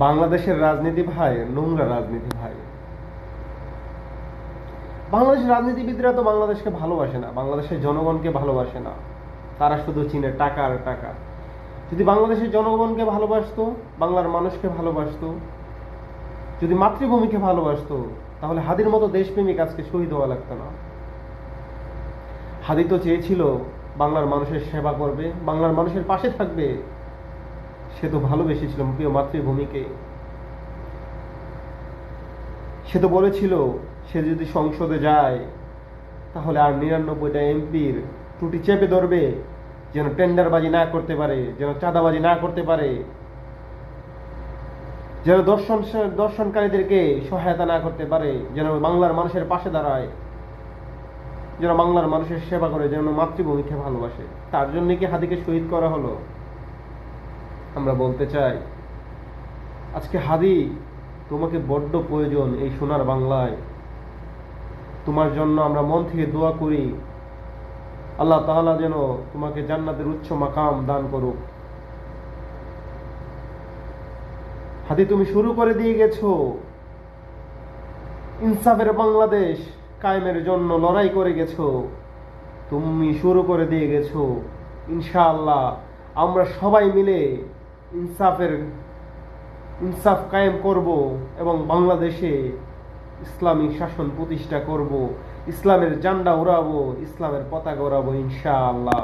বাংলাদেশের রাজনীতি ভাই নোংরা রাজনীতি ভাই। বাংলাদেশের রাজনীতিবিদরা তো বাংলাদেশকে ভালোবাসে না, বাংলাদেশের জনগণকে ভালোবাসে না। তারা শুধু চিনে টাকা আর টাকা। যদি বাংলাদেশের জনগণকে ভালোবাসতো, বাংলার মানুষকে ভালোবাসতো, যদি মাতৃভূমিকে ভালোবাসতো, তাহলে হাদির মতো দেশপ্রেমিক আজকে শহীদ হওয়া লাগতো না। হাদি তো চেয়েছিল বাংলার মানুষের সেবা করবে, বাংলার মানুষের পাশে থাকবে। সে তো ভালোবেসেছিল প্রিয় মাতৃভূমিকে। সে তো বলেছিল সে যদি সংসদে যায় তাহলে আর ৯৯টা এমপির ত্রুটি চেপে ধরবে, যেন টেন্ডারবাজি না করতে পারে, যেন চাঁদাবাজি না করতে পারে, যেন দর্শনকারীদেরকে সহায়তা না করতে পারে, যেন বাংলার মানুষের পাশে দাঁড়ায়, যেন বাংলার মানুষের সেবা করে, যেন মাতৃভূমিকে ভালোবাসে। তার জন্য কি হাদিকে শহীদ করা হলো? আমরা বলতে চাই, আজকে হাদি তোমাকে বড্ড প্রয়োজন এই সোনার বাংলায়। তোমার জন্য আমরা মন থেকে দোয়া করি, আল্লাহ তাআলা যেন তোমাকে জান্নাতের উচ্চ মাকাম দান করুক। হাদি তুমি শুরু করে দিয়ে গেছো ইনসাফের বাংলাদেশ কায়েমের জন্য লড়াই করে গেছো, তুমি শুরু করে দিয়ে গেছো। ইনশাআল্লাহ আমরা সবাই মিলে ইনসাফ কায়েম করব এবং বাংলাদেশে ইসলামিক শাসন প্রতিষ্ঠা করব, ইসলামের ঝান্ডা উড়াবো, ইসলামের পতাকা উড়াবো ইনশাআল্লাহ।